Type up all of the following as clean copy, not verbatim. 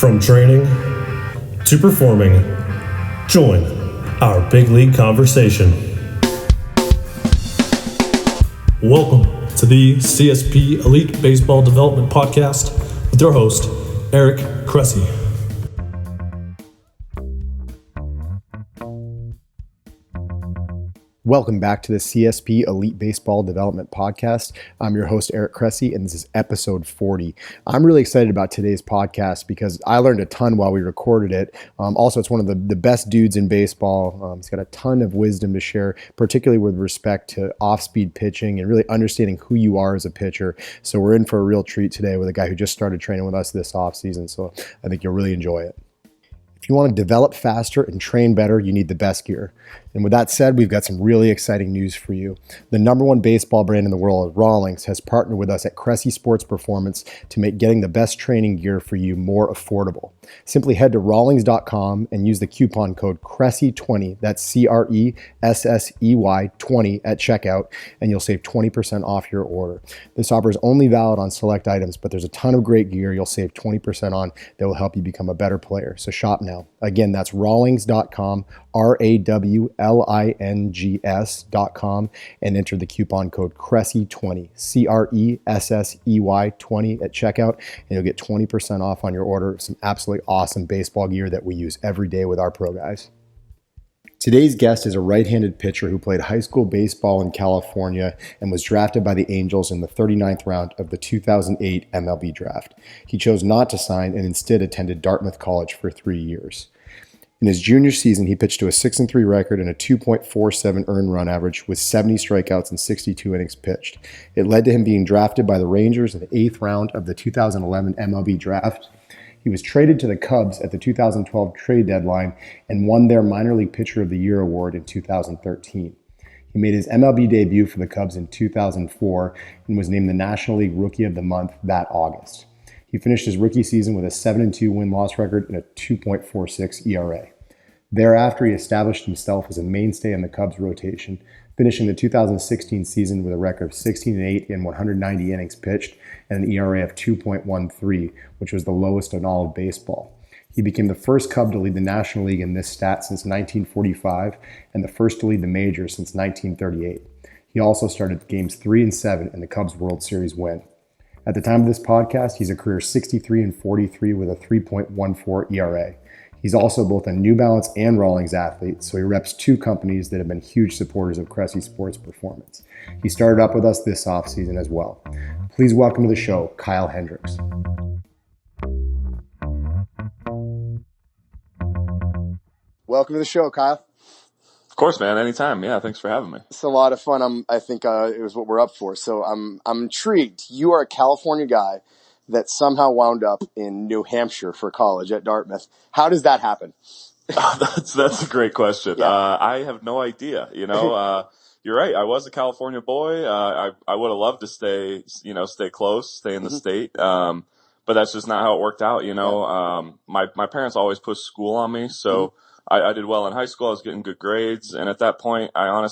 From training to performing, join our big league conversation. Welcome to the CSP Elite Baseball Development Podcast with your host, Eric Cressey. Welcome back to the CSP Elite Baseball Development Podcast. I'm your host, Eric Cressey, and this is episode 40. I'm really excited about today's podcast because I learned a ton while we recorded it. Also, it's one of the best dudes in baseball. He's got a ton of wisdom to share, particularly with respect to off-speed pitching and really understanding who you are as a pitcher. So we're in for a real treat today with a guy who just started training with us this offseason. So I think you'll really enjoy it. If you want to develop faster and train better, you need the best gear. And with that said, we've got some really exciting news for you. The number one baseball brand in the world, Rawlings, has partnered with us at Cressey Sports Performance to make getting the best training gear for you more affordable. Simply head to rawlings.com and use the coupon code Cressey20, that's CRESSEY 20 at checkout, and you'll save 20% off your order. This offer is only valid on select items, but there's a ton of great gear you'll save 20% on that will help you become a better player. So shop now. Again, that's rawlings.com, RAWLINGS.com, and enter the coupon code Cressey20, CRESSEY 20 at checkout, and you'll get 20% off on your order of some absolutely awesome baseball gear that we use every day with our pro guys. Today's guest is a right-handed pitcher who played high school baseball in California and was drafted by the Angels in the 39th round of the 2008 MLB draft. He chose not to sign and instead attended Dartmouth College for 3 years. In his junior season, he pitched to a 6-3 record and a 2.47 earned run average with 70 strikeouts and 62 innings pitched. It led to him being drafted by the Rangers in the 8th round of the 2011 MLB draft. He was traded to the Cubs at the 2012 trade deadline and won their Minor League Pitcher of the Year award in 2013. He made his MLB debut for the Cubs in 2004 and was named the National League Rookie of the Month that August. He finished his rookie season with a 7-2 win-loss record and a 2.46 ERA. Thereafter, he established himself as a mainstay in the Cubs rotation, finishing the 2016 season with a record of 16-8 in 190 innings pitched and an ERA of 2.13, which was the lowest in all of baseball. He became the first Cub to lead the National League in this stat since 1945 and the first to lead the majors since 1938. He also started games 3 and 7 in the Cubs World Series win. At the time of this podcast, he's a career 63-43 with a 3.14 ERA. He's also both a New Balance and Rawlings athlete, so he reps two companies that have been huge supporters of Cressey Sports Performance. He started up with us this offseason as well. Please welcome to the show, Kyle Hendricks. Welcome to the show, Kyle. Of course, man. Anytime. Yeah, thanks for having me. It's a lot of fun. I think it was what we're up for. So I'm intrigued. You are a California guy that somehow wound up in New Hampshire for college at Dartmouth. How does that happen? That's a great question. Yeah. I have no idea. You're right. I was a California boy. I would have loved to stay close, stay in the state. But that's just not how it worked out. My parents always pushed school on me. So I did well in high school. I was getting good grades. And at that point, I'm a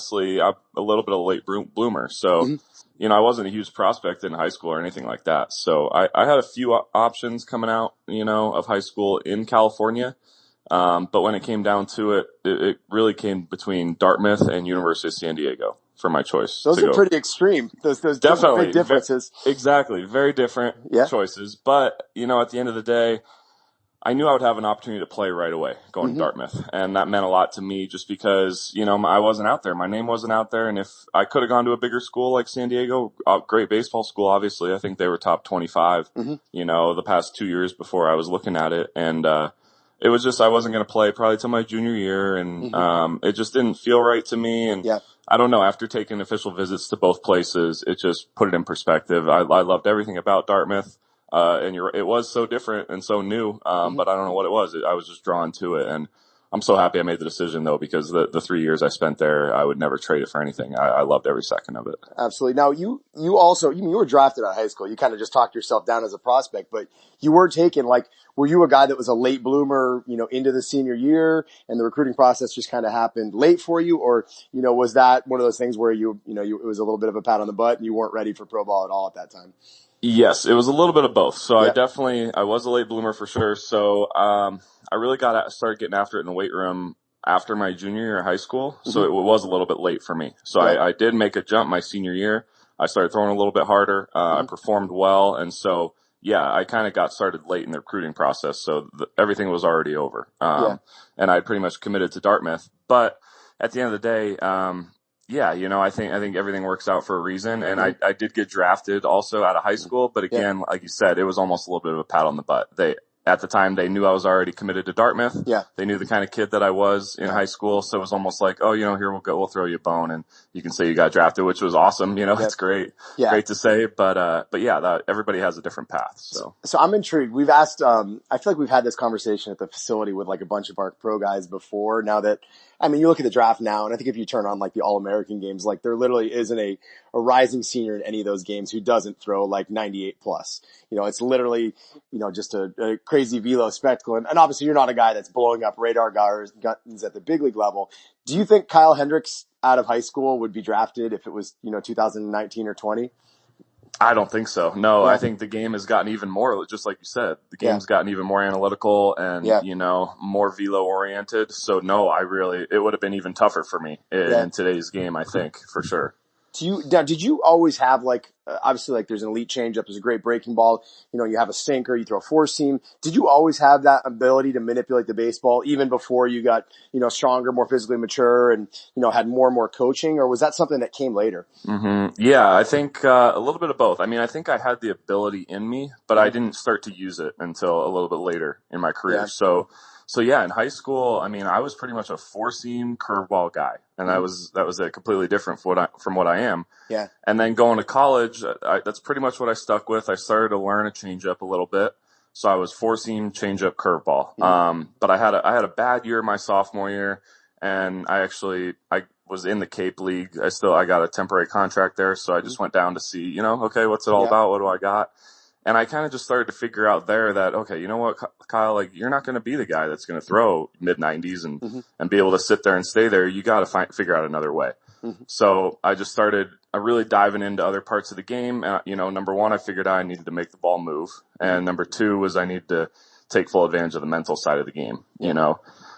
little bit of a late bloomer. So, I wasn't a huge prospect in high school or anything like that. So I had a few options coming out, of high school in California. But when it came down to it, it really came between Dartmouth and University of San Diego for my choice. Those are pretty extreme. Those Definitely big differences. Exactly. Very different choices. But, at the end of the day, I knew I would have an opportunity to play right away going to Dartmouth. And that meant a lot to me just because, I wasn't out there. My name wasn't out there. And if I could have gone to a bigger school like San Diego, a great baseball school, obviously, I think they were top 25, the past 2 years before I was looking at it. And, it was just, I wasn't going to play probably till my junior year. And, it just didn't feel right to me. And I don't know, after taking official visits to both places, it just put it in perspective. I loved everything about Dartmouth. And it was so different and so new, but I don't know what it was. I was just drawn to it, and I'm so happy I made the decision though, because the 3 years I spent there, I would never trade it for anything. I loved every second of it. Absolutely. Now you also, you were drafted out of high school. You kind of just talked yourself down as a prospect, but you were taken. Were you a guy that was a late bloomer, into the senior year, and the recruiting process just kind of happened late for you, or was that one of those things where it was a little bit of a pat on the butt and you weren't ready for pro ball at all at that time? Yes, it was a little bit of both. So Yeah. I was a late bloomer for sure. So, I really started getting after it in the weight room after my junior year of high school. So it was a little bit late for me. So Yeah. I did make a jump my senior year. I started throwing a little bit harder. I performed well. And so, yeah, I kind of got started late in the recruiting process. So everything was already over. And I pretty much committed to Dartmouth. But at the end of the day, yeah, I think everything works out for a reason. And I did get drafted also out of high school. But again, like you said, it was almost a little bit of a pat on the butt. At the time, they knew I was already committed to Dartmouth. Yeah. They knew the kind of kid that I was in high school. So it was almost like, oh, here we'll throw you a bone and you can say you got drafted, which was awesome. It's great. Yeah. Great to say. But yeah, everybody has a different path. So I'm intrigued. We've asked, I feel like we've had this conversation at the facility with like a bunch of our pro guys before. Now that, you look at the draft now, and I think if you turn on like the All-American games, like there literally isn't a rising senior in any of those games who doesn't throw like 98 plus. It's literally, just a crazy velo spectacle. And obviously you're not a guy that's blowing up radar guns at the big league level. Do you think Kyle Hendricks out of high school would be drafted if it was, 2019 or 20? I don't think so. No, I think the game has gotten even more, just like you said, the game's gotten even more analytical and, more velo oriented. So no, it would have been even tougher for me in today's game, I think, for sure. Did you always have obviously like there's an elite changeup, there's a great breaking ball, you have a sinker, you throw a four seam. Did you always have that ability to manipulate the baseball even before you got, stronger, more physically mature and, had more and more coaching, or was that something that came later? Yeah, I think a little bit of both. I think I had the ability in me, but I didn't start to use it until a little bit later in my career. Yeah. So yeah, in high school, I was pretty much a four seam curveball guy, and that was completely different from what I am. Yeah. And then going to college, that's pretty much what I stuck with. I started to learn a changeup a little bit, so I was four seam changeup curveball. But I had a bad year my sophomore year, and I was in the Cape League. I got a temporary contract there, so I just went down to see, okay, what's it all about? What do I got? And I kind of just started to figure out there that, okay, you know what, Kyle, like you're not going to be the guy that's going to throw mid 90s and be able to sit there and stay there. You got to figure out another way. So I just started really diving into other parts of the game. Number one, I figured out I needed to make the ball move. And number two was I needed to take full advantage of the mental side of the game,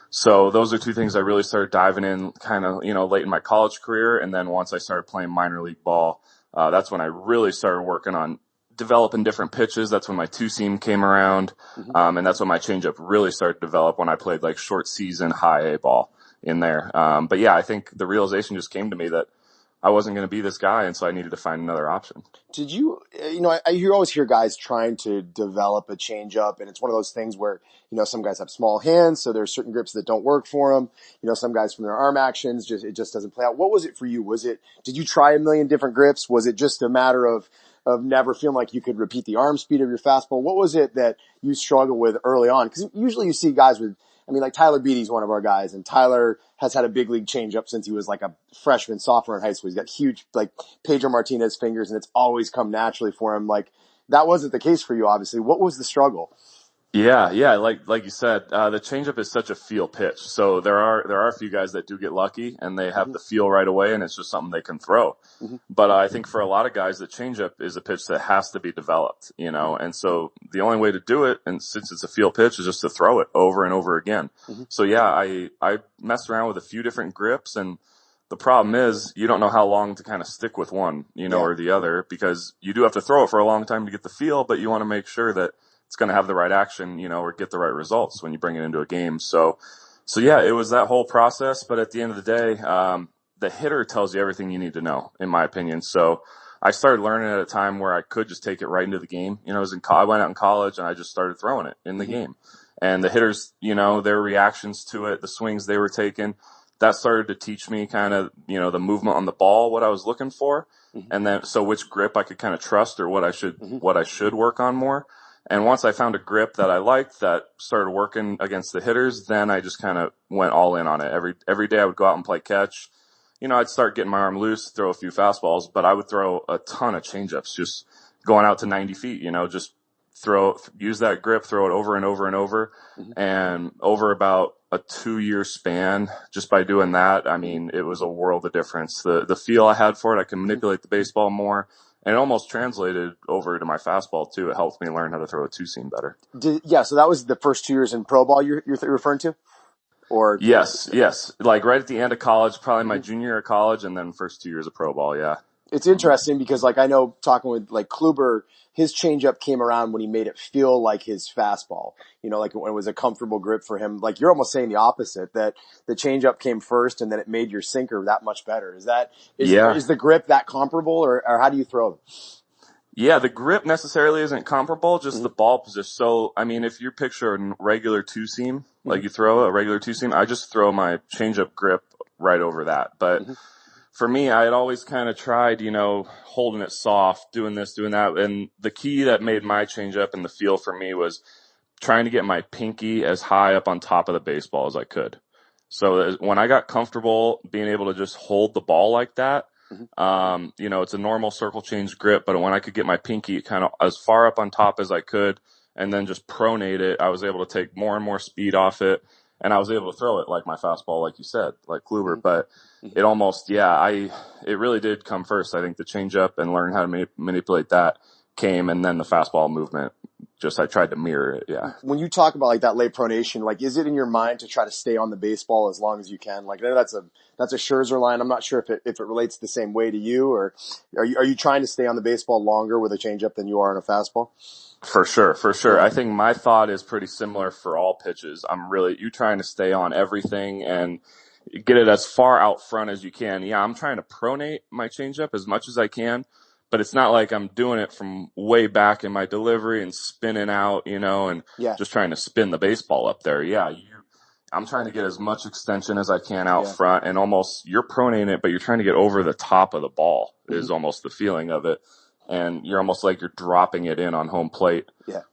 So those are two things I really started diving in kind of, late in my college career. And then once I started playing minor league ball, that's when I really started working on developing different pitches. That's when my two seam came around. And that's when my changeup really started to develop when I played like short season high A ball in there. But yeah, I think the realization just came to me that I wasn't going to be this guy. And so I needed to find another option. Did you, I always hear guys trying to develop a changeup, and it's one of those things where, some guys have small hands, so there's certain grips that don't work for them. Some guys from their arm actions, it just doesn't play out. What was it for you? Did you try a million different grips? Was it just a matter of never feeling like you could repeat the arm speed of your fastball? What was it that you struggled with early on? Because usually you see guys with, like Tyler Beatty's one of our guys, and Tyler has had a big league changeup since he was like a freshman, sophomore in high school. He's got huge, like Pedro Martinez fingers, and it's always come naturally for him. Like that wasn't the case for you, obviously. What was the struggle? Yeah. Like you said, the changeup is such a feel pitch. So there are a few guys that do get lucky and they have the feel right away and it's just something they can throw. But I think for a lot of guys, the changeup is a pitch that has to be developed, and so the only way to do it, and since it's a feel pitch, is just to throw it over and over again. So yeah, I messed around with a few different grips, and the problem is you don't know how long to kind of stick with one, or the other, because you do have to throw it for a long time to get the feel, but you want to make sure that it's going to have the right action, or get the right results when you bring it into a game. So yeah, it was that whole process. But at the end of the day, the hitter tells you everything you need to know, in my opinion. So I started learning at a time where I could just take it right into the game. I went out in college and I just started throwing it in the game. And the hitters, their reactions to it, the swings they were taking, that started to teach me kind of, the movement on the ball, what I was looking for. And then, so which grip I could kind of trust or what I should work on more. And once I found a grip that I liked that started working against the hitters, then I just kind of went all in on it. Every day I would go out and play catch. I'd start getting my arm loose, throw a few fastballs, but I would throw a ton of changeups, just going out to 90 feet, just use that grip, throw it over and over and over. And over about a 2-year span, just by doing that, I mean, it was a world of difference. The feel I had for it, I could manipulate the baseball more, and it almost translated over to my fastball too. It helped me learn how to throw a two-seam better. So that was the first 2 years in pro ball you're referring to? Or Yes. Like right at the end of college, probably my junior year of college, and then first 2 years of pro ball, yeah. It's interesting because, like, I know talking with, like, Kluber, his changeup came around when he made it feel like his fastball. You know, like when it was a comfortable grip for him. Like, you're almost saying the opposite, that the changeup came first and then it made your sinker that much better. Is the grip that comparable, or how do you throw them? Yeah, the grip necessarily isn't comparable, just the ball position. So, I mean, if you picture a regular two-seam, like you throw a regular two-seam, I just throw my changeup grip right over that. But for me, I had always kind of tried, holding it soft, doing this, doing that. And the key that made my changeup and the feel for me was trying to get my pinky as high up on top of the baseball as I could. So when I got comfortable being able to just hold the ball like that, it's a normal circle change grip, but when I could get my pinky kind of as far up on top as I could and then just pronate it, I was able to take more and more speed off it, and I was able to throw it like my fastball, like you said, like Kluber. But it almost, it really did come first. I think the changeup and learn how to manipulate that came, and then the fastball movement. Just I tried to mirror it, yeah. When you talk about like that late pronation, like, is it in your mind to try to stay on the baseball as long as you can? Like, I know that's a Scherzer line. I'm not sure if it relates the same way to you, or are you trying to stay on the baseball longer with a changeup than you are on a fastball? For sure. I think my thought is pretty similar for all pitches. You trying to stay on everything and get it as far out front as you can. Yeah, I'm trying to pronate my changeup as much as I can, but it's not like I'm doing it from way back in my delivery and spinning out, and just trying to spin the baseball up there. Yeah, I'm trying to get as much extension as I can out front, and almost you're pronating it, but you're trying to get over the top of the ball is almost the feeling of it. And you're almost like you're dropping it in on home plate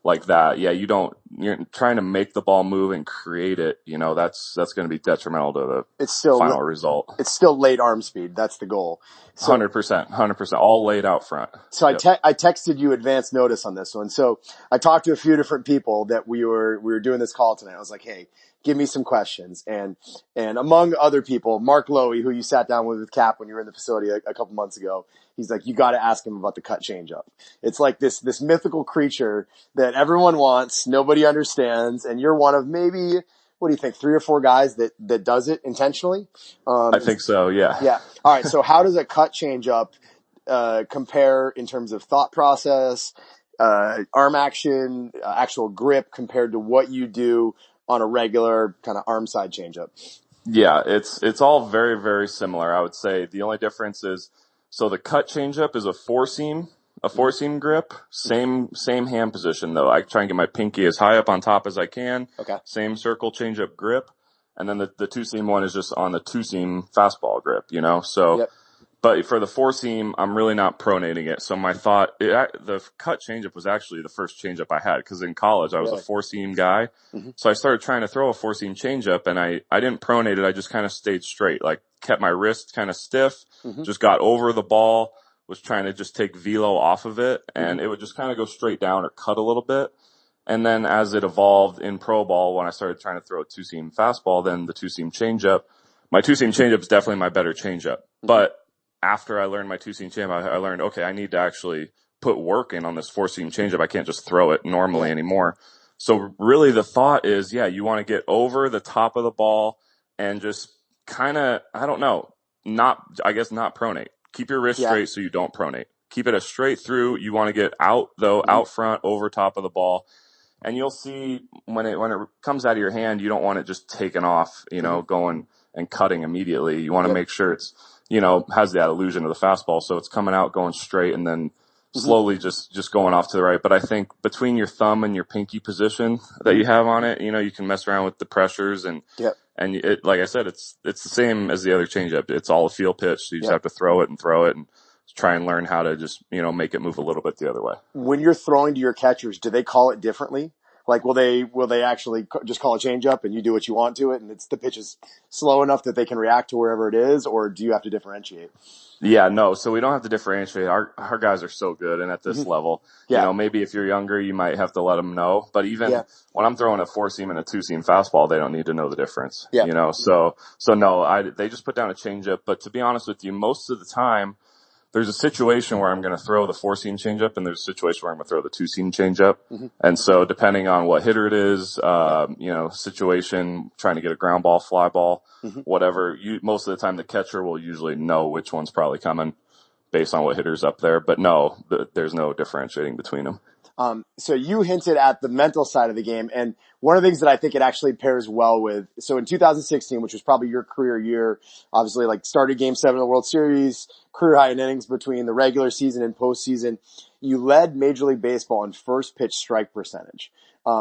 like that. Yeah, you're trying to make the ball move and create it. That's going to be detrimental to the final result. It's still late arm speed. That's the goal. 100%, all laid out front. So I texted you advance notice on this one. So I talked to a few different people that we were doing this call tonight. I was like, hey, give me some questions. And among other people, Mark Lowy, who you sat down with Cap when you were in the facility a couple months ago, he's like, you got to ask him about the cut changeup. It's like this mythical creature that everyone wants, nobody understands, and you're one of maybe, what do you think, 3 or 4 guys that does it intentionally? I think so, yeah. Yeah. All right. So how does a cut changeup compare in terms of thought process, arm action, actual grip compared to what you do on a regular kind of arm side changeup? Yeah, it's all very, very similar. I would say the only difference is, so the cut changeup is a four seam grip, same hand position though. I try and get my pinky as high up on top as I can. Okay. Same circle changeup grip, and then the two seam one is just on the two seam fastball grip. So. Yep. But for the four seam, I'm really not pronating it. So my thought, the cut changeup was actually the first changeup I had, because in college I was a four seam guy. So I started trying to throw a four seam changeup, and I didn't pronate it. I just kind of stayed straight, like kept my wrist kind of stiff, just got over the ball, was trying to just take velo off of it, and it would just kind of go straight down or cut a little bit. And then as it evolved in pro ball, when I started trying to throw a two seam fastball, then the two seam changeup, my two seam changeup is definitely my better changeup. But after I learned my two-seam changeup, I learned, okay, I need to actually put work in on this four-seam changeup. I can't just throw it normally anymore. So really the thought is, you want to get over the top of the ball and just kind of, not pronate. Keep your wrist straight so you don't pronate. Keep it a straight through. You want to get out, though, out front, over top of the ball. And you'll see when it comes out of your hand, you don't want it just taking off, going and cutting immediately. You want to make sure it's, has that illusion of the fastball. So it's coming out, going straight, and then slowly just going off to the right. But I think between your thumb and your pinky position that you have on it, you can mess around with the pressures and it, like I said, it's the same as the other changeup. It's all a feel pitch. So you just have to throw it and try and learn how to just, make it move a little bit the other way. When you're throwing to your catchers, do they call it differently? Like, will they actually just call a changeup and you do what you want to it, and the pitch is slow enough that they can react to wherever it is, or do you have to differentiate? Yeah, no. So we don't have to differentiate. Our guys are so good, and at this level, Yeah. maybe if you're younger, you might have to let them know. But even Yeah. when I'm throwing a 4-seam and a 2-seam fastball, they don't need to know the difference. Yeah. So no, they just put down a changeup. But to be honest with you, most of the time, there's a situation where I'm going to throw the 4-seam changeup, and there's a situation where I'm going to throw the 2-seam changeup. And so depending on what hitter it is, situation, trying to get a ground ball, fly ball, whatever, most of the time the catcher will usually know which one's probably coming based on what hitter's up there. But no, there's no differentiating between them. So you hinted at the mental side of the game, and one of the things that I think it actually pairs well with, so in 2016, which was probably your career year, obviously like started Game 7 of the World Series, career high in innings between the regular season and postseason, you led Major League Baseball in first pitch strike percentage.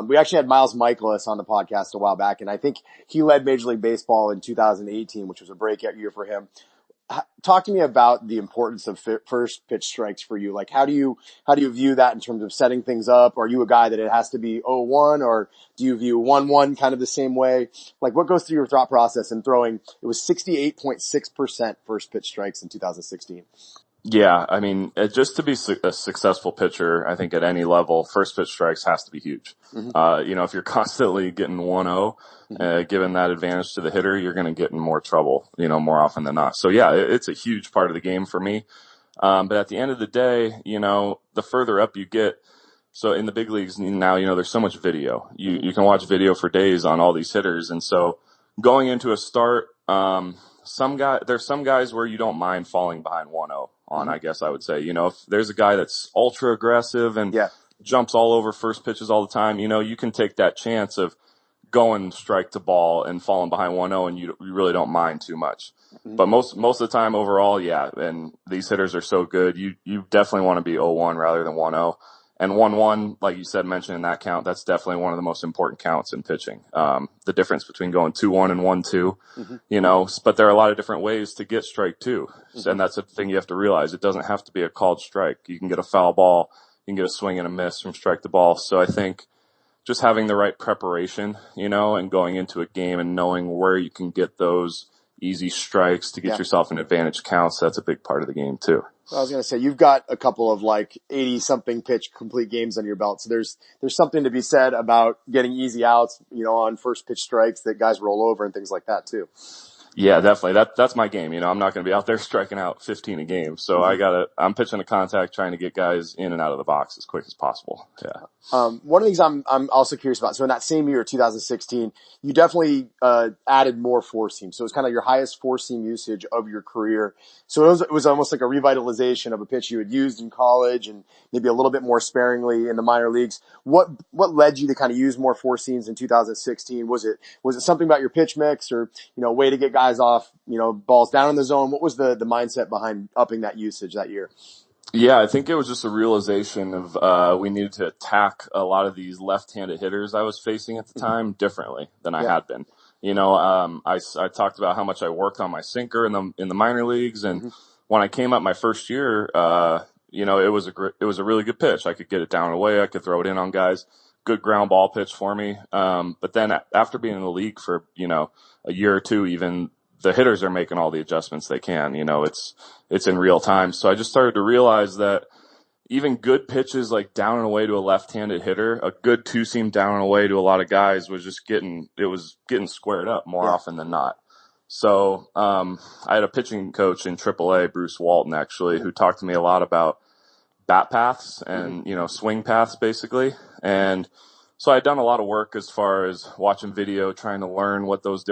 We actually had Miles Michaelis on the podcast a while back, and I think he led Major League Baseball in 2018, which was a breakout year for him. Talk to me about the importance of first pitch strikes for you. Like, how do you view that in terms of setting things up? Are you a guy that it has to be 0-1, or do you view 1-1 kind of the same way? Like, what goes through your thought process in throwing? It was 68.6% first pitch strikes in 2016. Yeah, I mean, just to be a successful pitcher, I think at any level, first pitch strikes has to be huge. If you're constantly getting 1-0, given that advantage to the hitter, you're going to get in more trouble, more often than not. So yeah, it's a huge part of the game for me. But at the end of the day, the further up you get, so in the big leagues now, there's so much video. You can watch video for days on all these hitters. And so going into a start, there's some guys where you don't mind falling behind 1-0 on, I guess I would say. If there's a guy that's ultra aggressive and jumps all over first pitches all the time, you can take that chance of going strike to ball and falling behind 1-0, and you really don't mind too much. But most of the time overall, yeah, and these hitters are so good, you definitely want to be 0-1 rather than 1-0. And 1-1, like you said, mentioning that count, that's definitely one of the most important counts in pitching. The difference between going 2-1 and 1-2, but there are a lot of different ways to get strike two. And that's the thing you have to realize. It doesn't have to be a called strike. You can get a foul ball. You can get a swing and a miss from strike to ball. So I think just having the right preparation, and going into a game and knowing where you can get those easy strikes to get yourself an advantage counts, that's a big part of the game too. I was going to say, you've got a couple of 80-something pitch complete games under your belt. So there's something to be said about getting easy outs, on first pitch strikes that guys roll over and things like that too. Yeah, definitely. That's my game. I'm not going to be out there striking out 15 a game. So I'm pitching a contact, trying to get guys in and out of the box as quick as possible. Yeah. One of the things I'm also curious about. So in that same year, 2016, you definitely, added more 4-seam. So it was kind of your highest 4-seam usage of your career. So it was almost like a revitalization of a pitch you had used in college and maybe a little bit more sparingly in the minor leagues. What led you to kind of use more 4-seams in 2016? Was it something about your pitch mix, or, a way to get guys off, balls down in the zone? What was the mindset behind upping that usage that year? Yeah, I think it was just a realization of we needed to attack a lot of these left-handed hitters I was facing at the time differently than I had been. I talked about how much I worked on my sinker in the minor leagues, and when I came up my first year, it was a really good pitch. I could get it down and away. I could throw it in on guys. Good ground ball pitch for me. But then after being in the league for a year or two, even the hitters are making all the adjustments they can. It's in real time. So I just started to realize that even good pitches like down and away to a left-handed hitter, a good 2-seam down and away to a lot of guys was just getting squared up more often than not. So I had a pitching coach in AAA, Bruce Walton, actually, who talked to me a lot about bat paths and, swing paths basically. And so I'd done a lot of work as far as watching video, trying to learn what those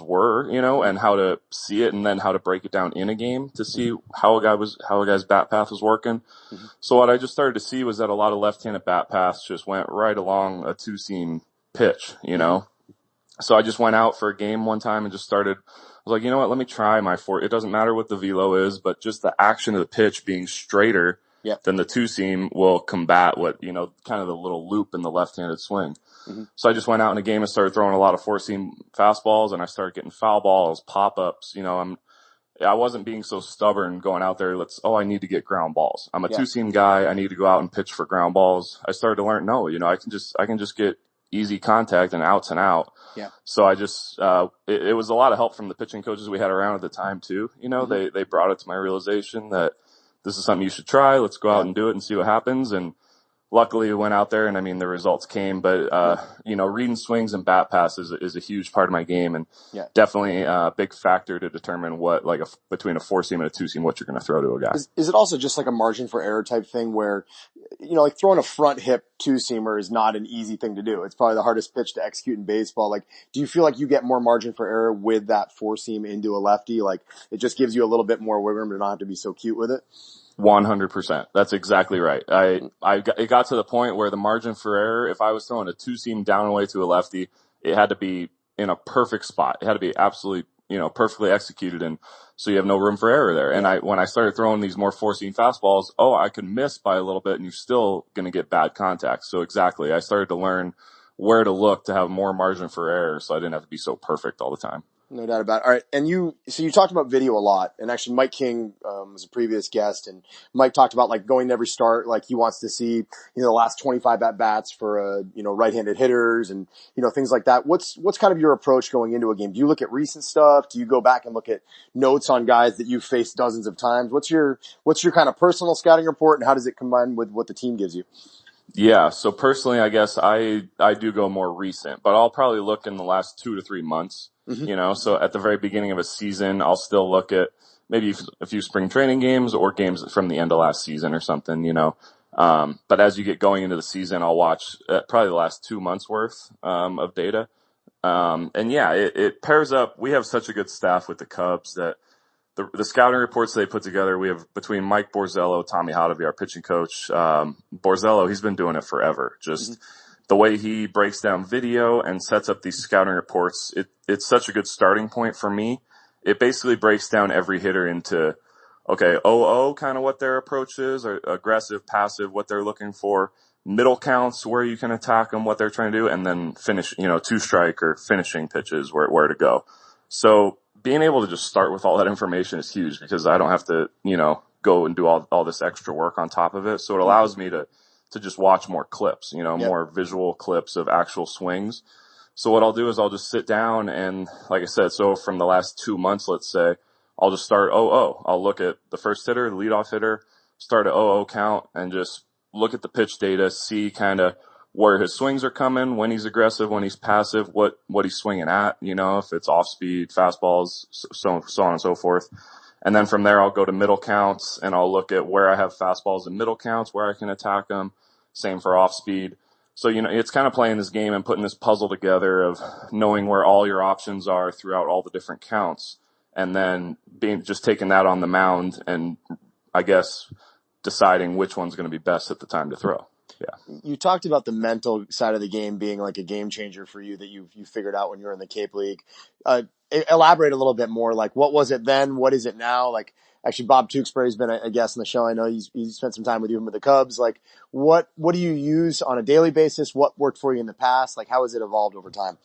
were, and how to see it, and then how to break it down in a game to see how a guy's bat path was working. So what I just started to see was that a lot of left-handed bat paths just went right along a 2-seam pitch, So I just went out for a game one time and just started. I was like, you know what? Let me try my 4. It doesn't matter what the velo is, but just the action of the pitch being straighter then the 2-seam will combat what, kind of the little loop in the left-handed swing. So I just went out in a game and started throwing a lot of 4-seam fastballs, and I started getting foul balls, pop-ups. I wasn't being so stubborn going out there. I need to get ground balls. I'm a two-seam guy. I need to go out and pitch for ground balls. I started to learn, no, I can just get easy contact and outs and out. Yeah. So I just, it was a lot of help from the pitching coaches we had around at the time too. They brought it to my realization that this is something you should try. Let's go out and do it and see what happens. And luckily we went out there and the results came, but, reading swings and bat passes is a huge part of my game, and definitely a big factor to determine what, between a 4-seam and a 2-seam, what you're going to throw to a guy. Is it also just like a margin for error type thing where, like throwing a front hip 2-seamer is not an easy thing to do. It's probably the hardest pitch to execute in baseball. Like, do you feel like you get more margin for error with that 4-seam into a lefty? Like, it just gives you a little bit more wiggle room to not have to be so cute with it? 100%. That's exactly right. It got to the point where the margin for error, if I was throwing a 2-seam down away to a lefty, it had to be in a perfect spot. It had to be absolutely, perfectly executed. And so you have no room for error there. And when I started throwing these more 4-seam fastballs, I could miss by a little bit and you're still going to get bad contact. So exactly. I started to learn where to look to have more margin for error so I didn't have to be so perfect all the time. No doubt about it. All right. And you talked about video a lot, and actually Mike King was a previous guest, and Mike talked about like going to every start, like he wants to see, the last 25 at bats for, right-handed hitters and, things like that. What's kind of your approach going into a game? Do you look at recent stuff? Do you go back and look at notes on guys that you've faced dozens of times? What's your kind of personal scouting report, and how does it combine with what the team gives you? Yeah. So personally, I guess I do go more recent, but I'll probably look in the last 2 to 3 months. So at the very beginning of a season, I'll still look at maybe a few spring training games or games from the end of last season or something, but as you get going into the season, I'll watch probably the last 2 months worth, of data. It pairs up. We have such a good staff with the Cubs that the scouting reports they put together, we have between Mike Borzello, Tommy Hotovy, our pitching coach. Borzello, he's been doing it forever. Just the way he breaks down video and sets up these scouting reports, it's such a good starting point for me. It basically breaks down every hitter into, okay, 0-0, kind of what their approach is, or aggressive, passive, what they're looking for, middle counts, where you can attack them, what they're trying to do, and then finish, 2-strike or finishing pitches, where to go. So being able to just start with all that information is huge because I don't have to, go and do all this extra work on top of it. So it allows me to just watch more clips, more visual clips of actual swings. So what I'll do is I'll just sit down and, like I said, so from the last 2 months, let's say, I'll just start 0-0. I'll look at the first hitter, the leadoff hitter, start at 0-0 count and just look at the pitch data, see kind of where his swings are coming, when he's aggressive, when he's passive, what he's swinging at, if it's off speed, fastballs, so on and so forth. And then from there, I'll go to middle counts and I'll look at where I have fastballs in middle counts, where I can attack them. Same for off speed. So, it's kind of playing this game and putting this puzzle together of knowing where all your options are throughout all the different counts. And then just taking that on the mound and I guess deciding which one's going to be best at the time to throw. Yeah. You talked about the mental side of the game being like a game changer for you that you figured out when you were in the Cape League. Elaborate a little bit more. Like, what was it then? What is it now? Like, actually, Bob Tewksbury's been a guest on the show. I know he's spent some time with you with the Cubs. Like, what do you use on a daily basis? What worked for you in the past? Like, how has it evolved over time?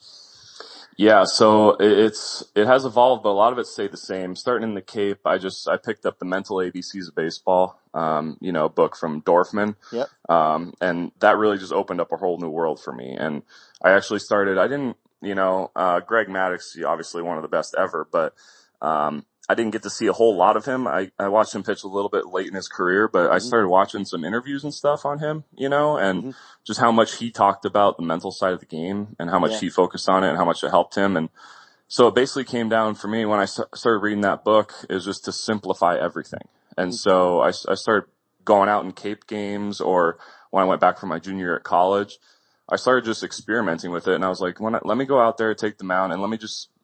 Yeah, so it has evolved, but a lot of it stayed the same. Starting in the Cape, I picked up the Mental ABCs of Baseball, book from Dorfman. Yep. And that really just opened up a whole new world for me. And I actually started, Greg Maddux, obviously one of the best ever, but, I didn't get to see a whole lot of him. I watched him pitch a little bit late in his career, but I started watching some interviews and stuff on him, and just how much he talked about the mental side of the game and how much he focused on it and how much it helped him. And so it basically came down for me when I started reading that book is just to simplify everything. And so I started going out in Cape games, or when I went back for my junior year at college, I started just experimenting with it. And I was like, let me go out there, take the mound, and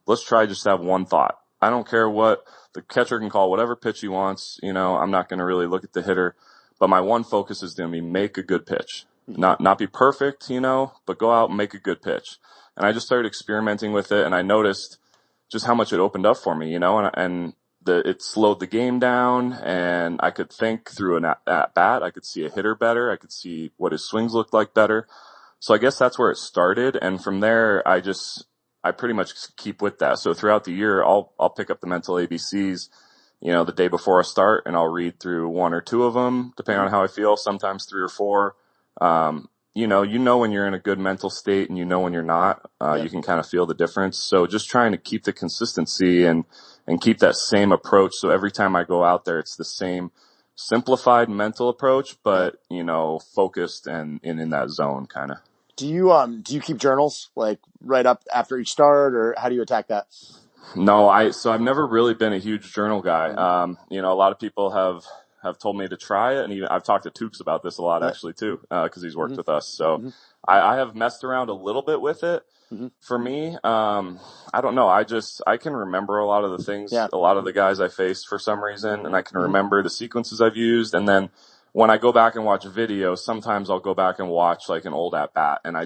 let's try just to have one thought. I don't care what the catcher can call whatever pitch he wants. I'm not going to really look at the hitter, but my one focus is going to be make a good pitch, not be perfect, but go out and make a good pitch. And I just started experimenting with it, and I noticed just how much it opened up for me, it slowed the game down, and I could think through an at bat. I could see a hitter better. I could see what his swings looked like better. So I guess that's where it started. And from there, I pretty much keep with that. So throughout the year, I'll pick up the Mental ABCs the day before I start, and I'll read through one or two of them, depending on how I feel, sometimes 3 or 4. You know when you're in a good mental state and when you're not. You can kind of feel the difference. So just trying to keep the consistency and keep that same approach. So every time I go out there, it's the same simplified mental approach, but, focused and in that zone kind of. Do you keep journals like right up after each start, or how do you attack that? No, so I've never really been a huge journal guy. A lot of people have told me to try it, and even I've talked to Tukes about this a lot actually too, because he's worked with us. So I have messed around a little bit with it. For me, I don't know. I can remember a lot of the things, a lot of the guys I faced for some reason, and I can remember the sequences I've used. And then when I go back and watch videos, sometimes I'll go back and watch like an old at bat, and I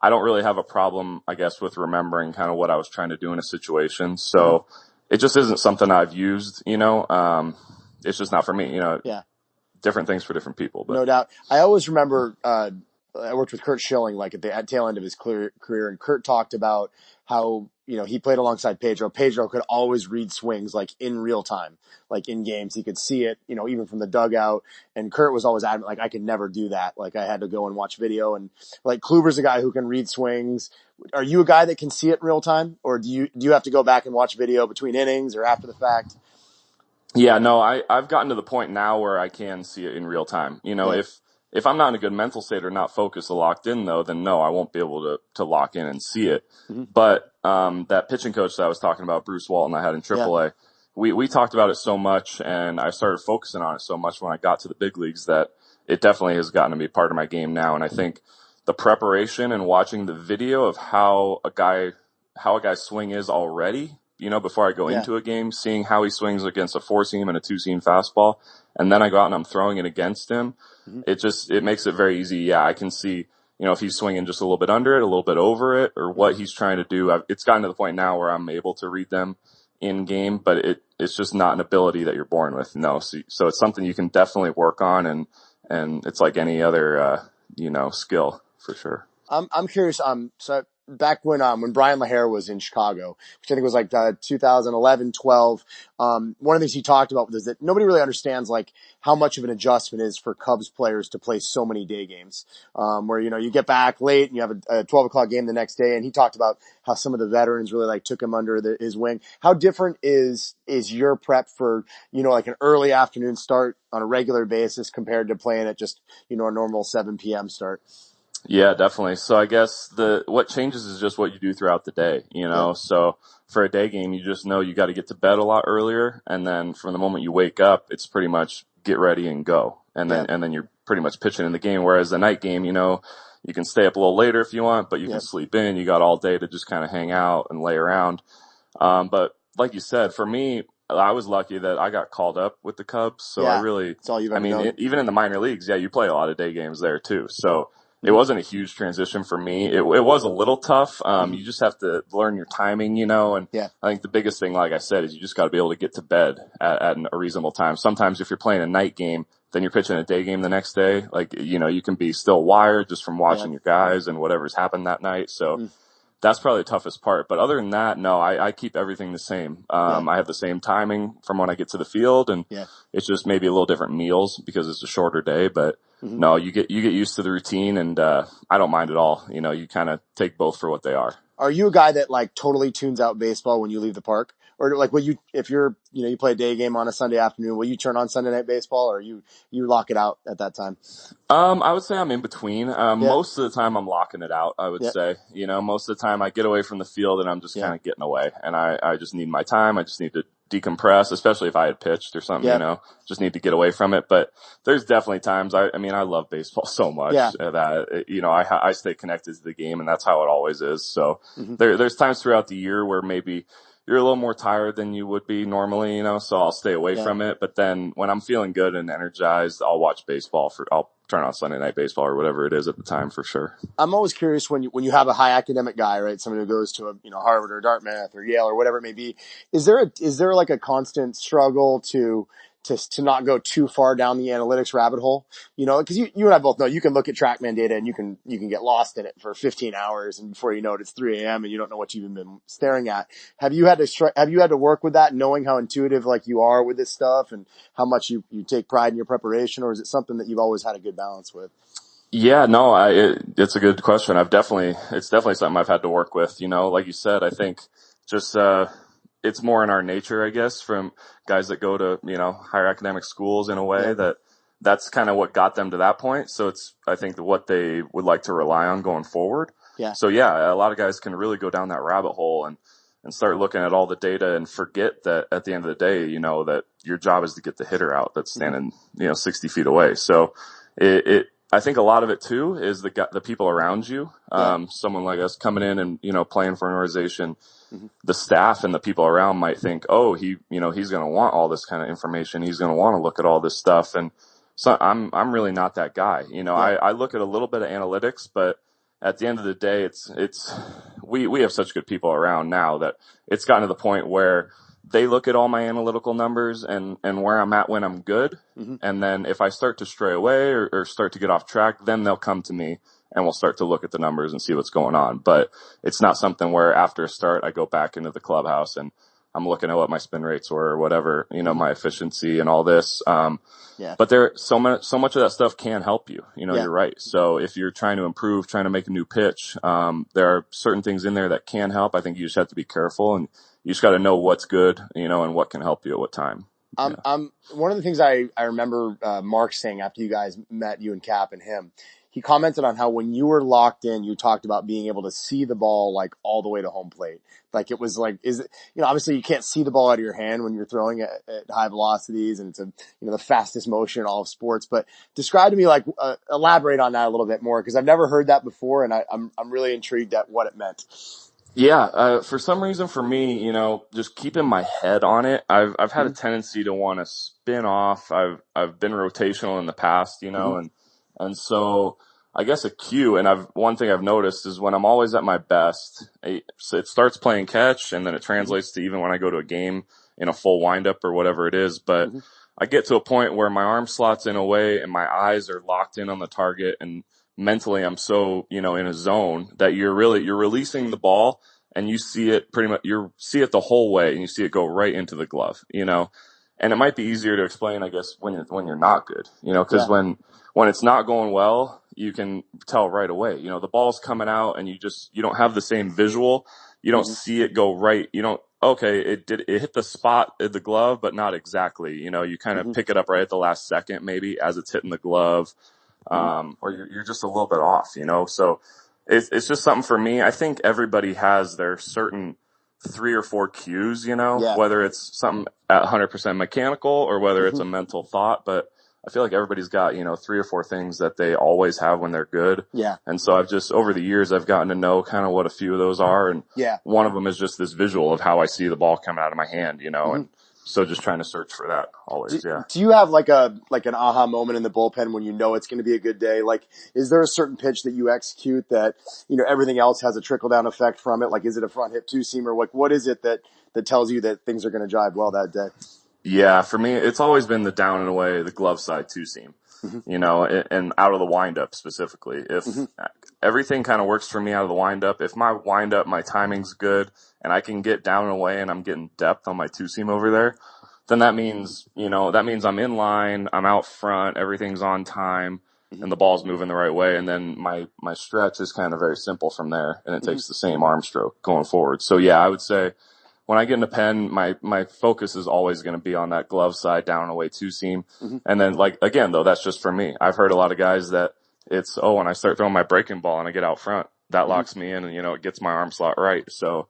don't really have a problem, I guess, with remembering kind of what I was trying to do in a situation. So it just isn't something I've used, it's just not for me, different things for different people. But. No doubt. I always remember, I worked with Kurt Schilling, like at the tail end of his career, and Kurt talked about how, he played alongside Pedro. Pedro could always read swings like in real time, like in games. He could see it, even from the dugout. And Kurt was always adamant, like, I could never do that. Like, I had to go and watch video. And like Kluber's a guy who can read swings. Are you a guy that can see it in real time, or do you have to go back and watch video between innings or after the fact? Yeah, no, I've gotten to the point now where I can see it in real time. If I'm not in a good mental state or not focused or locked in, though, then no, I won't be able to lock in and see it. But that pitching coach that I was talking about, Bruce Walton, I had in AAA, we talked about it so much, and I started focusing on it so much when I got to the big leagues that it definitely has gotten to be part of my game now. And I think the preparation and watching the video of how a guy's swing is already, before I go into a game, seeing how he swings against a 4-seam and a 2-seam fastball, and then I go out and I'm throwing it against him. It makes it very easy. Yeah, I can see, if he's swinging just a little bit under it, a little bit over it, or what he's trying to do. It's gotten to the point now where I'm able to read them in game, but it's just not an ability that you're born with. No. So it's something you can definitely work on, and it's like any other, skill for sure. I'm curious. So back when Brian LaHare was in Chicago, which I think was like 2011, 12, one of the things he talked about was that nobody really understands like how much of an adjustment is for Cubs players to play so many day games, where, you get back late and you have a 12 o'clock game the next day. And he talked about how some of the veterans really like took him under his wing. How different is your prep for, like an early afternoon start on a regular basis compared to playing at just, a normal 7 p.m. start? Yeah, definitely. So I guess what changes is just what you do throughout the day, So for a day game, you just know you got to get to bed a lot earlier. And then from the moment you wake up, it's pretty much get ready and go. And then you're pretty much pitching in the game. Whereas the night game, you can stay up a little later if you want, but you can sleep in. You got all day to just kind of hang out and lay around. But like you said, for me, I was lucky that I got called up with the Cubs. So it's all you've ever known. Even in the minor leagues, you play a lot of day games there too. So it wasn't a huge transition for me. It was a little tough. You just have to learn your timing, and I think the biggest thing, like I said, is you just got to be able to get to bed at a reasonable time. Sometimes if you're playing a night game, then you're pitching a day game the next day. Like, you can be still wired just from watching your guys and whatever's happened that night. So that's probably the toughest part. But other than that, no, I keep everything the same. I have the same timing from when I get to the field, and it's just maybe a little different meals because it's a shorter day, but no, you get used to the routine, and I don't mind at all. You kind of take both for what they are. Are you a guy that like totally tunes out baseball when you leave the park? Or like, if you're, you play a day game on a Sunday afternoon, will you turn on Sunday night baseball, or you lock it out at that time? I would say I'm in between. Most of the time I'm locking it out, I would say. Most of the time I get away from the field and I'm just kind of getting away, and I just need my time. I just need to decompress, especially if I had pitched or something, just need to get away from it. But there's definitely times, I love baseball so much that, I stay connected to the game, and that's how it always is. So there's times throughout the year where maybe you're a little more tired than you would be normally, so I'll stay away from it. But then when I'm feeling good and energized, I'll watch baseball I'll turn on Sunday night baseball or whatever it is at the time for sure. I'm always curious when you have a high academic guy, right? Someone who goes to Harvard or Dartmouth or Yale or whatever it may be. Is there like a constant struggle to to not go too far down the analytics rabbit hole, because you and I both know you can look at TrackMan data and you can get lost in it for 15 hours, and before you know it, it's 3 a.m. and you don't know what you've even been staring at. Have you had to work with that, knowing how intuitive like you are with this stuff and how much you take pride in your preparation, or is it something that you've always had a good balance with? Yeah, no, it's a good question. It's definitely something I've had to work with, like you said. I think just, it's more in our nature, I guess, from guys that go to, higher academic schools in a way that's kind of what got them to that point. So it's, I think, what they would like to rely on going forward. Yeah. So yeah, a lot of guys can really go down that rabbit hole and start looking at all the data and forget that at the end of the day, that your job is to get the hitter out that's standing, 60 feet away. So I think a lot of it too is the people around you. Someone like us coming in and, playing for an organization, the staff and the people around might think, oh, he's going to want all this kind of information. He's going to want to look at all this stuff. And so I'm really not that guy. I look at a little bit of analytics, but at the end of the day, we have such good people around now that it's gotten to the point where they look at all my analytical numbers and where I'm at when I'm good. And then if I start to stray away or start to get off track, then they'll come to me and we'll start to look at the numbers and see what's going on. But it's not something where after a start, I go back into the clubhouse and I'm looking at what my spin rates were or whatever, my efficiency and all this. But so much of that stuff can help you. You're right. So if you're trying to improve, trying to make a new pitch, there are certain things in there that can help. I think you just have to be careful and you just got to know what's good, and what can help you at what time. One of the things I remember Mark saying after you guys met, you and Cap and him, he commented on how when you were locked in, you talked about being able to see the ball like all the way to home plate. Like it was like, obviously you can't see the ball out of your hand when you're throwing at high velocities, and it's the fastest motion in all of sports. But describe to me, like, elaborate on that a little bit more, because I've never heard that before, and I'm really intrigued at what it meant. Yeah, for some reason for me, just keeping my head on it, I've had a tendency to want to spin off. I've been rotational in the past, and so I guess a cue, and one thing I've noticed is when I'm always at my best, so it starts playing catch, and then it translates to even when I go to a game in a full windup or whatever it is. But I get to a point where my arm slots in a way and my eyes are locked in on the target, and mentally I'm so, in a zone that you're releasing the ball and you see it see it the whole way, and you see it go right into the glove, and it might be easier to explain, I guess, when you're not good, because when it's not going well, you can tell right away, the ball's coming out and you don't have the same visual. You don't see it go right. It hit the spot in the glove, but not exactly, you kind of pick it up right at the last second, maybe as it's hitting the glove. Or you're just a little bit off, so it's just something for me. I think everybody has their certain 3 or 4 cues, whether it's something at 100% mechanical or whether it's a mental thought, but I feel like everybody's got, 3 or 4 things that they always have when they're good. Yeah. And so over the years, I've gotten to know kind of what a few of those are. And one of them is just this visual of how I see the ball coming out of my hand, and so just trying to search for that always. Do you have like an aha moment in the bullpen when it's going to be a good day? Like, is there a certain pitch that you execute that, everything else has a trickle down effect from it? Like, is it a front hip 2-seamer? Like, what is it that tells you that things are going to jive well that day? Yeah, for me, it's always been the down and away, the glove side 2-seam, and out of the windup specifically. If everything kind of works for me out of the windup, if my windup, my timing's good, and I can get down and away and I'm getting depth on my 2-seam over there, then that means I'm in line, I'm out front, everything's on time, and the ball's moving the right way. And then my stretch is kind of very simple from there, and it takes the same arm stroke going forward. So yeah, I would say, when I get in the pen, my focus is always going to be on that glove side, down and away 2-seam. And then, again, though, that's just for me. I've heard a lot of guys that it's, when I start throwing my breaking ball and I get out front, that locks me in and, it gets my arm slot right. So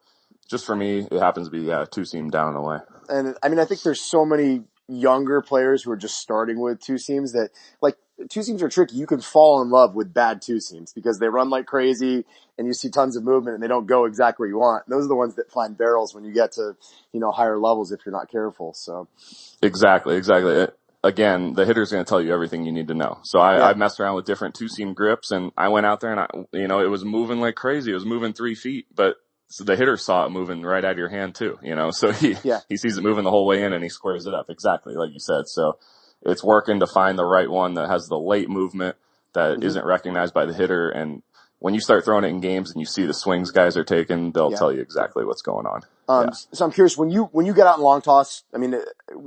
just for me, it happens to be, 2-seam down and away. And I mean, I think there's so many younger players who are just starting with 2-seams that, like, 2-seams are tricky. You can fall in love with bad 2-seams because they run like crazy and you see tons of movement and they don't go exactly where you want. And those are the ones that find barrels when you get to, higher levels if you're not careful. So exactly. Again, the hitter's going to tell you everything you need to know. So I messed around with different 2-seam grips, and I went out there and it was moving like crazy. It was moving 3 feet, but so the hitter saw it moving right out of your hand too, so he sees it moving the whole way in and he squares it up. Exactly. Like you said. So it's working to find the right one that has the late movement that isn't recognized by the hitter. And when you start throwing it in games and you see the swings guys are taking, they'll tell you exactly what's going on. So I'm curious, when you get out in long toss, I mean,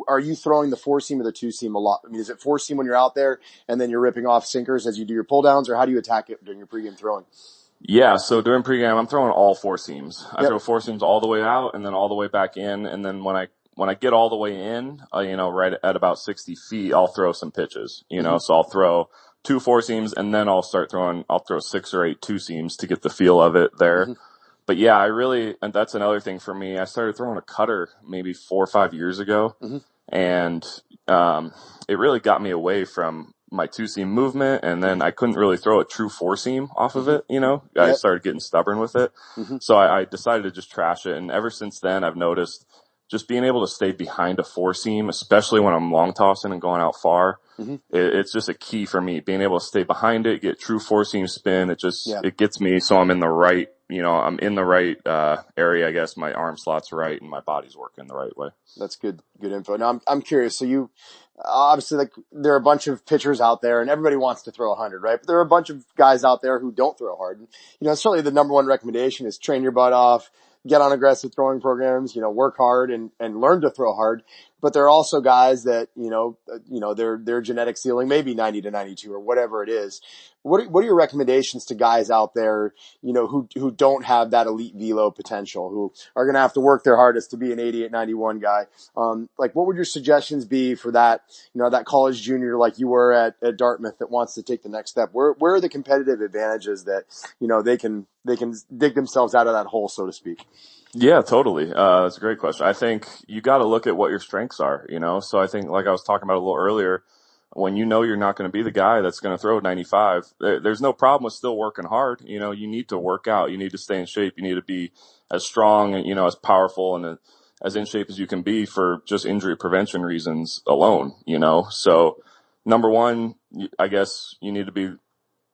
are you throwing the 4-seam or the 2-seam a lot? I mean, is it 4-seam when you're out there and then you're ripping off sinkers as you do your pull downs, or how do you attack it during your pregame throwing? Yeah, so during pregame, I'm throwing all 4 seams. I throw 4 seams all the way out and then all the way back in. And then when I get all the way in, right at about 60 feet, I'll throw some pitches, so I'll throw 2 4 seams and then I'll throw 6 or 8 2 seams to get the feel of it there. But yeah, and that's another thing for me. I started throwing a cutter maybe 4 or 5 years ago, and it really got me away from my 2-seam movement, and then I couldn't really throw a true 4-seam off of it, I started getting stubborn with it. So I decided to just trash it, and ever since then I've noticed just being able to stay behind a 4-seam, especially when I'm long tossing and going out far, it's just a key for me. Being able to stay behind it, get true 4-seam spin, it gets me so I'm in the right, I'm in the right area. I guess my arm slot's right and my body's working the right way. That's good info. Now I'm curious. So you obviously, there are a bunch of pitchers out there, and everybody wants to throw 100, right? But there are a bunch of guys out there who don't throw hard. And, certainly the number one recommendation is train your butt off, get on aggressive throwing programs, work hard and learn to throw hard. But there are also guys that, their genetic ceiling may be 90 to 92 or whatever it is. What are your recommendations to guys out there, who don't have that elite velo potential, who are going to have to work their hardest to be an 88, 91 guy? What would your suggestions be for that, that college junior like you were at Dartmouth that wants to take the next step? Where are the competitive advantages that, they can dig themselves out of that hole, so to speak? Yeah, totally. That's a great question. I think you got to look at what your strengths are, So I think, like I was talking about a little earlier, when you're not going to be the guy that's going to throw 95, there's no problem with still working hard. You need to work out. You need to stay in shape. You need to be as strong and, as powerful and as in shape as you can be for just injury prevention reasons alone, So number one, I guess you need to be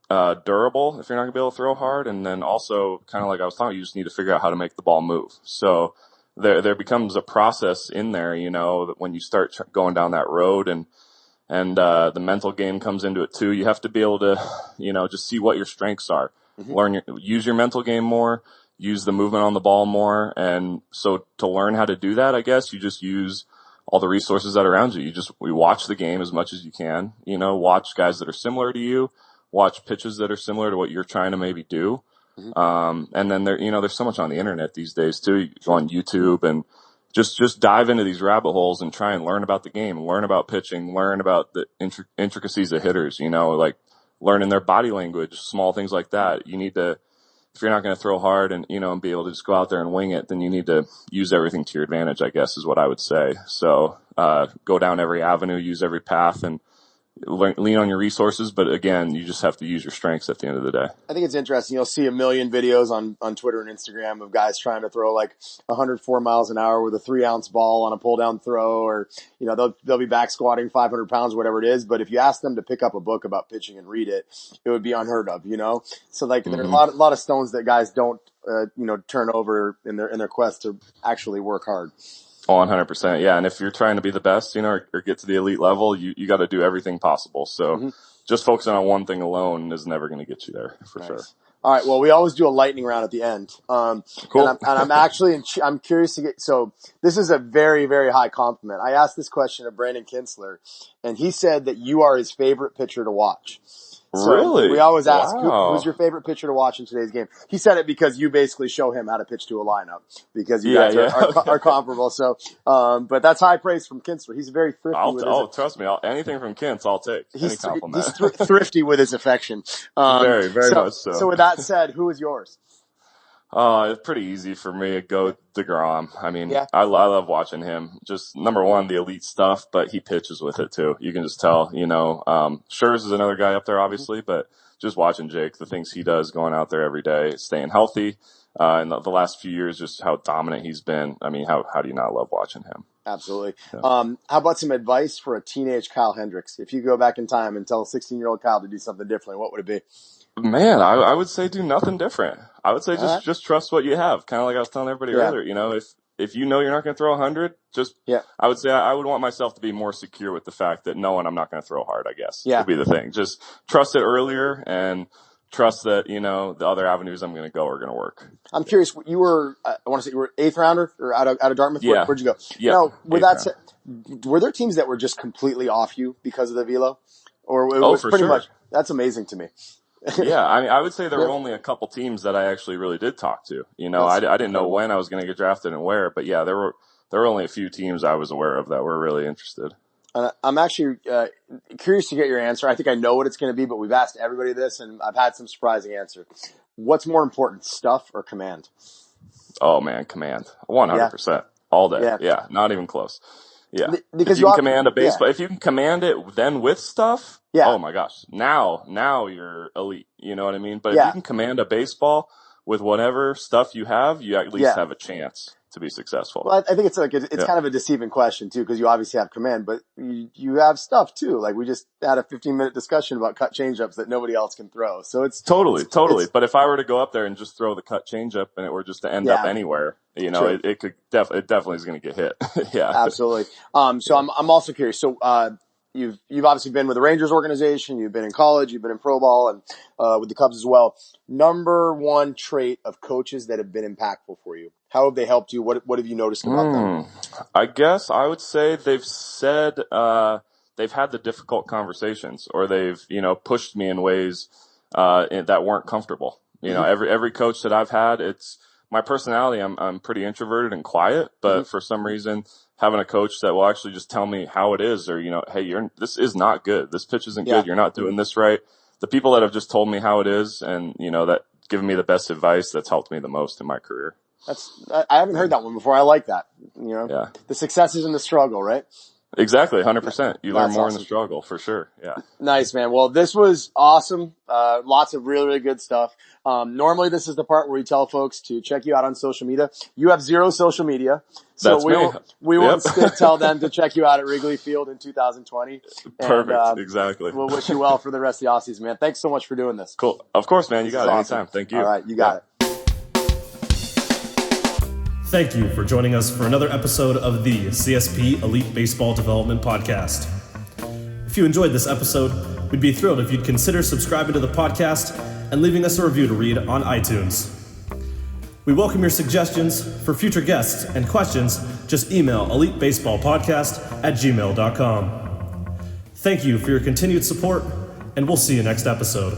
durable if you're not gonna be able to throw hard. And then also, kind of like I was talking, you just need to figure out how to make the ball move. So there becomes a process in there, that when you start going down that road and the mental game comes into it too. You have to be able to, just see what your strengths are, use your mental game more, use the movement on the ball more. And so to learn how to do that, I guess you just use all the resources that are around you. We watch the game as much as you can, watch guys that are similar to you, watch pitches that are similar to what you're trying to maybe do. And then there's so much on the internet these days too. You go on YouTube and just dive into these rabbit holes and try and learn about the game, learn about pitching, learn about the intricacies of hitters, like learning their body language, small things like that. You need to, if you're not going to throw hard and, and be able to just go out there and wing it, then you need to use everything to your advantage, I guess is what I would say. So, go down every avenue, use every path and lean on your resources, but again, you just have to use your strengths at the end of the day. I think it's interesting. You'll see a million videos on Twitter and Instagram of guys trying to throw 104 miles an hour with a 3-ounce ball on a pull down throw, or, they'll be back squatting 500 pounds, whatever it is. But if you ask them to pick up a book about pitching and read it, it would be unheard of, So there are a lot of stones that guys don't, turn over in their quest to actually work hard. Oh, 100%. Yeah. And if you're trying to be the best, or get to the elite level, you got to do everything possible. So just focusing on one thing alone is never going to get you there for sure. All right. Well, we always do a lightning round at the end. Cool. And I'm curious to so this is a very, very high compliment. I asked this question to Brandon Kinsler, and he said that you are his favorite pitcher to watch. So really? We always ask, who's your favorite pitcher to watch in today's game? He said it because you basically show him how to pitch to a lineup, because you guys are comparable. So, but that's high praise from Kinsler. He's very thrifty. Trust me. Anything from Kins, I'll take. Any compliment. He's thrifty with his affection. Very, very much so. So with that said, who is yours? It's pretty easy for me. Go DeGrom. I mean, I love watching him. Just number one, the elite stuff, but he pitches with it too. You can just tell, Scherz is another guy up there, obviously, but just watching Jake, the things he does going out there every day, staying healthy, in the last few years, just how dominant he's been. I mean, how do you not love watching him? Absolutely. Yeah. How about some advice for a teenage Kyle Hendricks? If you go back in time and tell a 16-year-old Kyle to do something differently, what would it be? Man, I would say do nothing different. I would say All right. just trust what you have. Kind of like I was telling everybody Yeah. earlier, if you know you're not going to throw 100, Yeah. I would say I would want myself to be more secure with the fact that knowing I'm not going to throw hard, I guess, Yeah. would be the thing. Just trust it earlier and trust that, the other avenues I'm going to go are going to work. I'm curious. You were, I want to say, you were 8th rounder or out of Dartmouth. Yeah. Where'd you go? Yeah. Now, were there teams that were just completely off you because of the velo, or it was for pretty sure. much? That's amazing to me. Yeah, I would say there were only a couple teams that I actually really did talk to. I didn't know when I was going to get drafted and where, but yeah, there were only a few teams I was aware of that were really interested. I'm actually curious to get your answer. I think I know what it's going to be, but we've asked everybody this, and I've had some surprising answer. What's more important, stuff or command? Oh man, command, 100% all day. Yeah, not even close. Yeah, because if you can command a baseball, if you can command it then with stuff, yeah. Oh my gosh, now you're elite. You know what I mean? But if you can command a baseball with whatever stuff you have, you at least have a chance to be successful. Well, I think it's kind of a deceiving question too, because you obviously have command, but you have stuff too. Like we just had a 15-minute discussion about cut changeups that nobody else can throw. So it's totally. But if I were to go up there and just throw the cut changeup and it were just to end up anywhere, it could it definitely is going to get hit. Yeah, absolutely. So I'm also curious. So you've obviously been with the Rangers organization. You've been in college. You've been in pro ball and with the Cubs as well. Number one trait of coaches that have been impactful for you. How have they helped you? What have you noticed about them? I guess I would say they've said they've had the difficult conversations, or they've pushed me in ways that weren't comfortable. Every coach that I've had, it's my personality. I'm pretty introverted and quiet, but for some reason, having a coach that will actually just tell me how it is, or hey, this is not good. This pitch isn't good. You're not doing this right. The people that have just told me how it is, and that given me the best advice, that's helped me the most in my career. I haven't heard that one before. I like that. The success is in the struggle, right? Exactly, 100%. You learn more in the struggle, for sure. Yeah. Nice, man. Well, this was awesome. Lots of really, really good stuff. Normally, this is the part where we tell folks to check you out on social media. You have zero social media, so we will instead tell them to check you out at Wrigley Field in 2020. Perfect. Exactly. We'll wish you well for the rest of the offseason, man. Thanks so much for doing this. Cool. Of course, man. You got it anytime. Thank you. All right, you got it. Thank you for joining us for another episode of the CSP Elite Baseball Development Podcast. If you enjoyed this episode, we'd be thrilled if you'd consider subscribing to the podcast and leaving us a review to read on iTunes. We welcome your suggestions for future guests and questions. Just email elitebaseballpodcast@gmail.com. Thank you for your continued support, and we'll see you next episode.